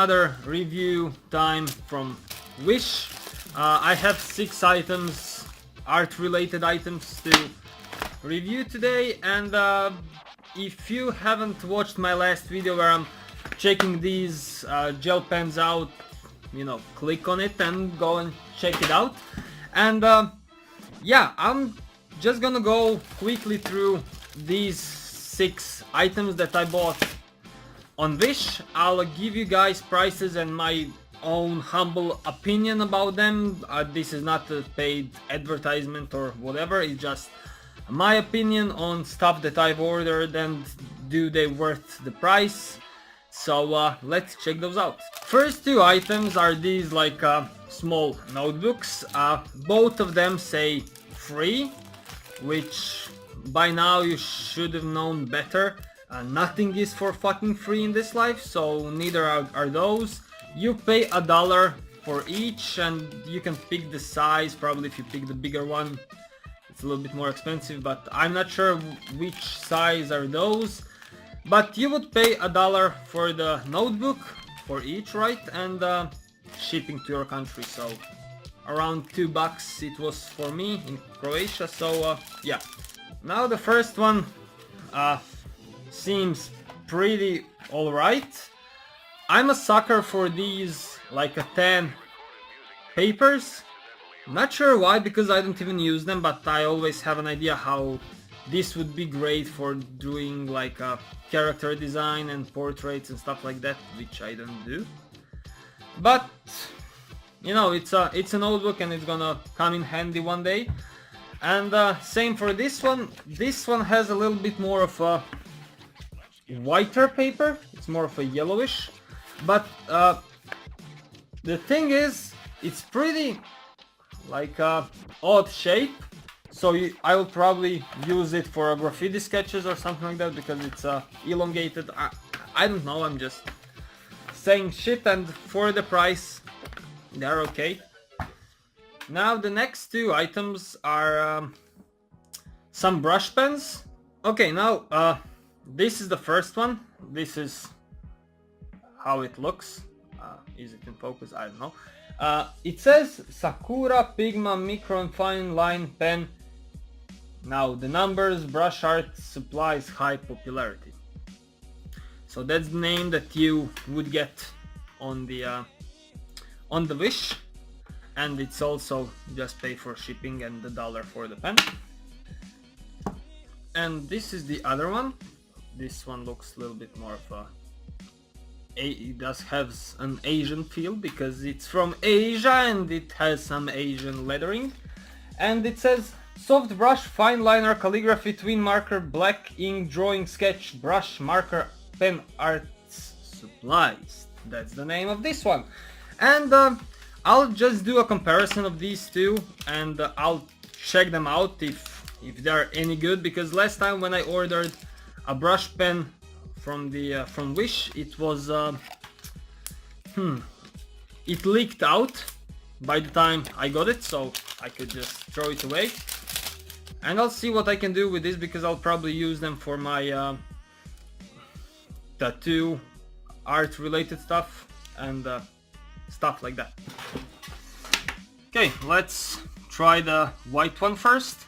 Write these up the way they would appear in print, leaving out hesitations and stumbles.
another review time from Wish. I have 6 items, art related items to review today, and if you haven't watched my last video where I'm checking these gel pens out, you know, click on it and go and check it out. And yeah, I'm just gonna go quickly through these 6 items that I bought on Wish. I'll give you guys prices and my own humble opinion about them. This is not a paid advertisement or whatever, it's just my opinion on stuff that I've ordered and do they worth the price. So let's check those out. First 2 items are these like small notebooks. Both of them say free, which by now you should have known better. Nothing is for fucking free in this life, so neither are those. You pay $1 for each, and you can pick the size. Probably if you pick the bigger one, it's a little bit more expensive, but I'm not sure which size are those. But you would pay $1 for the notebook for each, right? And shipping to your country, so around $2 it was for me in Croatia. So yeah. Now the first one seems pretty alright. I'm a sucker for these like a 10 papers. Not sure why, because I don't even use them, but I always have an idea how this would be great for doing like a character design and portraits and stuff like that, which I don't do. But you know, it's a notebook and it's gonna come in handy one day. And same for this one. This one has a little bit more of a whiter paper. It's more of a yellowish. But the thing is, it's pretty like odd shape. So I will probably use it for graffiti sketches or something like that, because it's elongated. I don't know, I'm just saying shit, and for the price, they're okay. Now the next 2 items are some brush pens. Okay, now this is the first one. This is how it looks. Is it in focus? I don't know. It says Sakura Pigma Micron Fine Line Pen. Now the numbers, brush art supplies high popularity. So that's the name that you would get on the Wish, and it's also just pay for shipping and the $1 for the pen. And this is the other one. This one looks a little bit more of a, it does have an Asian feel because it's from Asia and it has some Asian lettering. And it says soft brush, fine liner, calligraphy, twin marker, black ink, drawing, sketch, brush, marker, pen, arts, supplies. That's the name of this one. And I'll just do a comparison of these 2 and I'll check them out if they're any good, because last time when I ordered a brush pen from Wish, it was it leaked out by the time I got it, so I could just throw it away. And I'll see what I can do with this, because I'll probably use them for my tattoo art related stuff and stuff like that. Okay, let's try the white one first.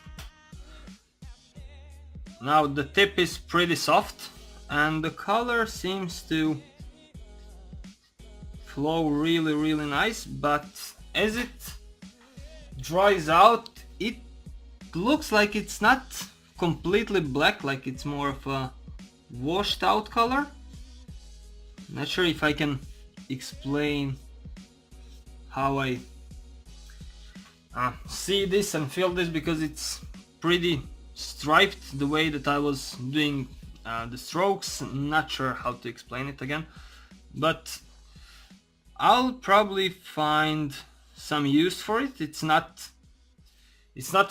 Now the tip is pretty soft and the color seems to flow really nice, but as it dries out it looks like it's not completely black, like it's more of a washed out color. Not sure if I can explain how I see this and feel this, because it's pretty striped the way that I was doing the strokes. Not sure how to explain it again, but I'll probably find some use for it. It's not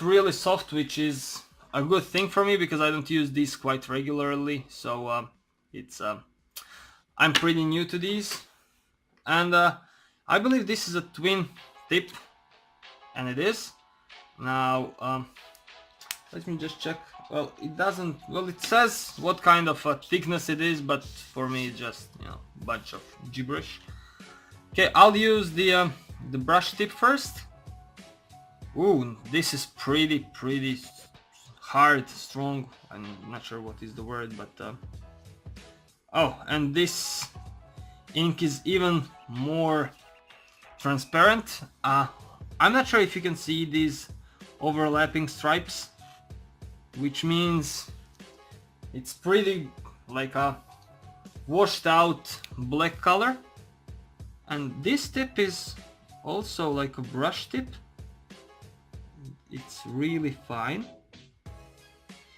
really soft, which is a good thing for me because I don't use these quite regularly. So I'm pretty new to these, and I believe this is a twin tip, and it is. Now let me just check. Well, it doesn't, well, it says what kind of thickness it is, but for me it's just, you know, bunch of gibberish. Okay, I'll use the brush tip first. Ooh, this is pretty hard, strong. I'm not sure what is the word, but oh, and this ink is even more transparent. I'm not sure if you can see these overlapping stripes, which means it's pretty like a washed out black color. And this tip is also like a brush tip. It's really fine,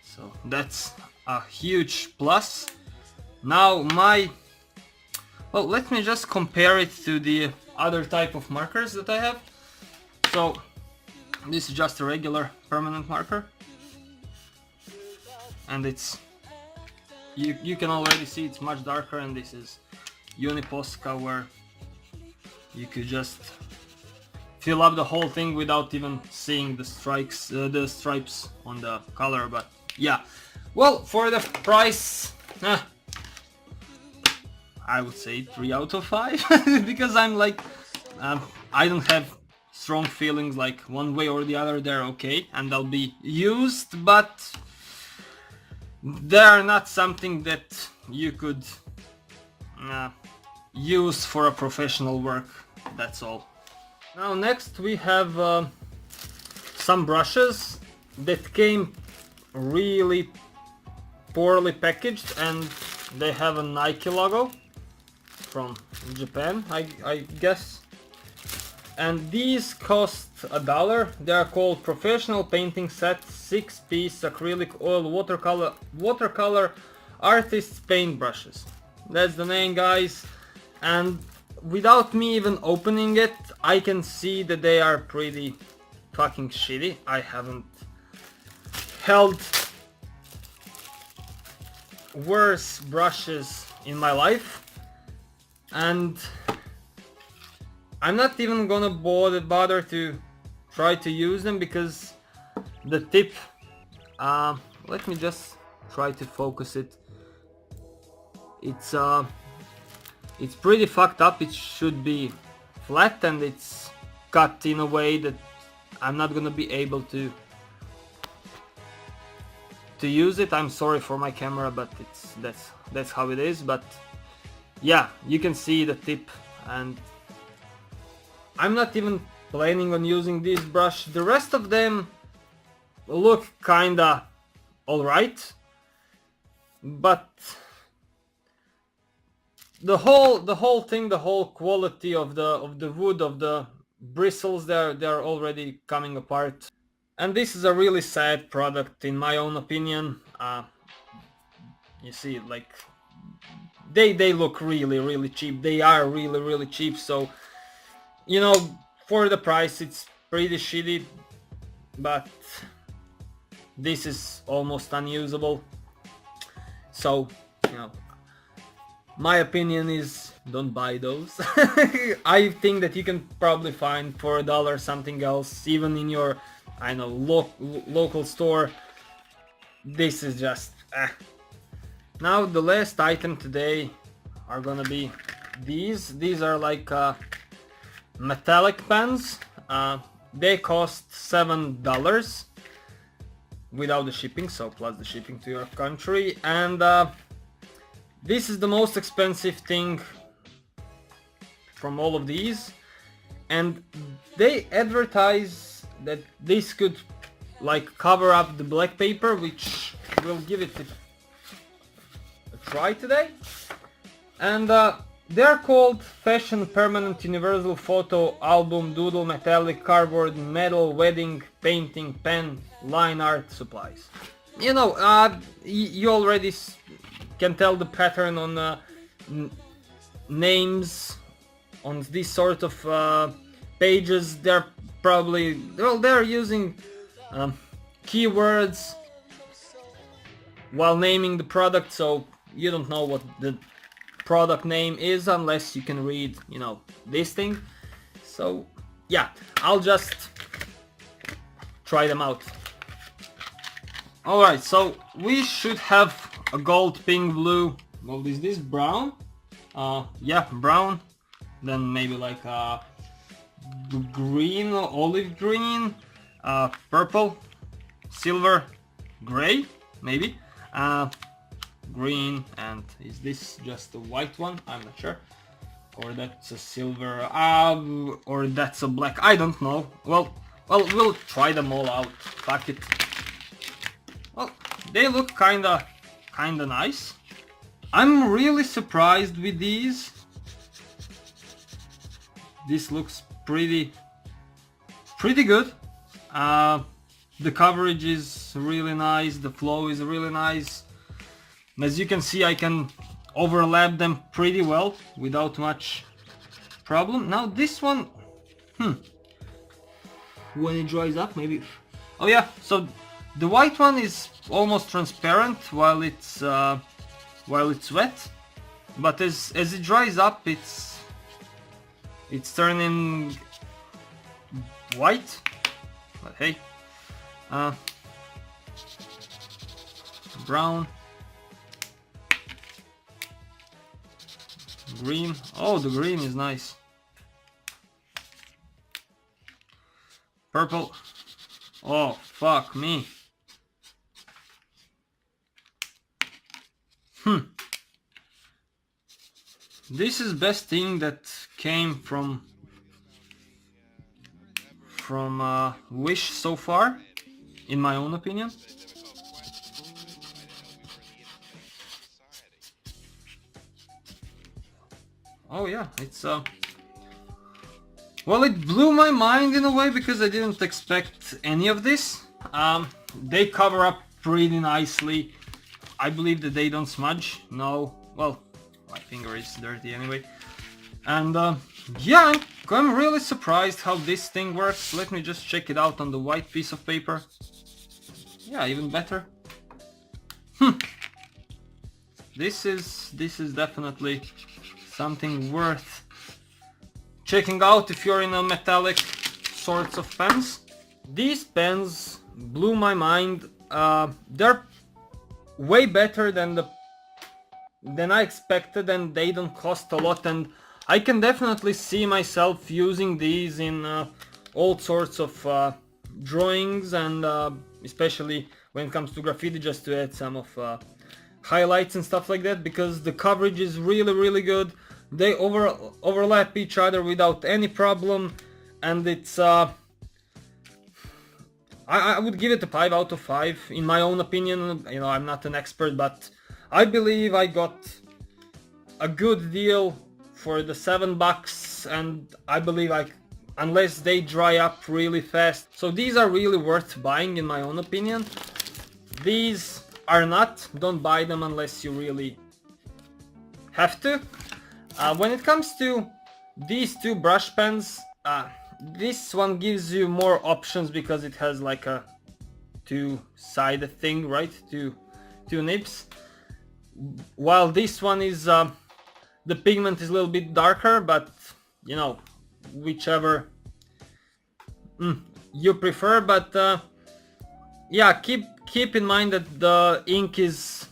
so that's a huge plus. Now well, let me just compare it to the other type of markers that I have. So this is just a regular permanent marker, and it's you can already see it's much darker, and this is Uniposca, where you could just fill up the whole thing without even seeing the stripes on the color. But yeah, well, for the price, I would say 3 out of 5 because I'm like, I don't have strong feelings like one way or the other. They're okay and they'll be used, but they're not something that you could use for a professional work. That's all. Now next we have some brushes that came really poorly packaged, and they have a Nike logo from Japan, I guess. And these cost $1. They are called Professional Painting Set 6-piece acrylic oil watercolor artist's paint brushes. That's the name, guys. And without me even opening it, I can see that they are pretty fucking shitty. I haven't held worse brushes in my life, and I'm not even gonna bother to try to use them because the tip, let me just try to focus it. It's pretty fucked up. It should be flat, and it's cut in a way that I'm not gonna be able to use it. I'm sorry for my camera, but that's how it is. But yeah, you can see the tip, and I'm not even planning on using this brush. The rest of them look kinda alright, but the whole thing, the whole quality of the wood, of the bristles, they're already coming apart. And this is a really sad product in my own opinion. You see, like, they look really cheap. They are really cheap, so you know, for the price it's pretty shitty, but this is almost unusable. So, you know, my opinion is don't buy those. I think that you can probably find for $1 something else, even in your, I know, local store. This is just Now the last item today are gonna be these are like metallic pens. They cost $7 without the shipping, so plus the shipping to your country. And this is the most expensive thing from all of these, and they advertise that this could like cover up the black paper, which will give it a try today. And they're called Fashion Permanent Universal Photo Album Doodle Metallic Cardboard Metal Wedding Painting Pen Line Art Supplies. You know, you already can tell the pattern on names on this sort of pages. They're probably, well, they're using keywords while naming the product, so you don't know what the product name is unless you can read, you know, this thing. So yeah, I'll just try them out. Alright, so we should have a gold, pink, blue. Well, is this brown? Yeah, brown, then maybe like green, olive green, purple, silver, gray, maybe, green, and is this just a white one? I'm not sure. Or that's a silver, or that's a black, I don't know. Well, we'll try them all out, fuck it. Well, they look kinda nice. I'm really surprised with these. This looks pretty good. The coverage is really nice, the flow is really nice. As you can see, I can overlap them pretty well without much problem. Now this one, when it dries up, maybe. Oh yeah, so the white one is almost transparent while it's wet, but as it dries up, it's turning white. But hey, brown, green. Oh, the green is nice. Purple. Oh, fuck me. This is best thing that came from Wish so far, in my own opinion. Oh yeah, it's well, it blew my mind in a way because I didn't expect any of this. They cover up pretty nicely. I believe that they don't smudge. No, well, my finger is dirty anyway. And yeah, I'm really surprised how this thing works. Let me just check it out on the white piece of paper. Yeah, even better. This is definitely something worth checking out if you're in a metallic sorts of pens. These pens blew my mind. They're way better than I expected, and they don't cost a lot, and I can definitely see myself using these in all sorts of drawings, and especially when it comes to graffiti, just to add some of highlights and stuff like that, because the coverage is really good. They overlap each other without any problem, and it's I would give it a 5 out of 5 in my own opinion. You know, I'm not an expert, but I believe I got a good deal for the $7, and I believe unless they dry up really fast. So these are really worth buying in my own opinion. These are not. Don't buy them unless you really have to. When it comes to these two brush pens, this one gives you more options because it has like a two-sided thing, right? Two nibs. While this one is, the pigment is a little bit darker, but you know, whichever you prefer. But yeah, keep in mind that the ink is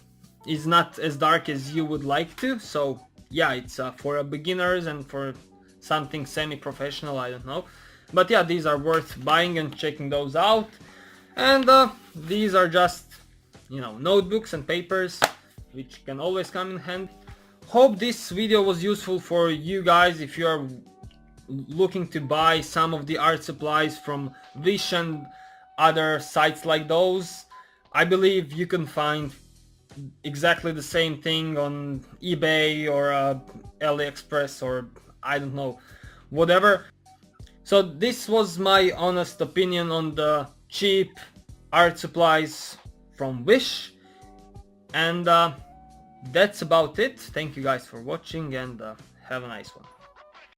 not as dark as you would like to. So yeah, it's for beginners and for something semi-professional, I don't know. But yeah, these are worth buying and checking those out. And these are just, you know, notebooks and papers, which can always come in handy. Hope this video was useful for you guys if you are looking to buy some of the art supplies from Wish and other sites like those. I believe you can find exactly the same thing on eBay or AliExpress or I don't know, whatever. So this was my honest opinion on the cheap art supplies from Wish, and that's about it. Thank you guys for watching, and have a nice one.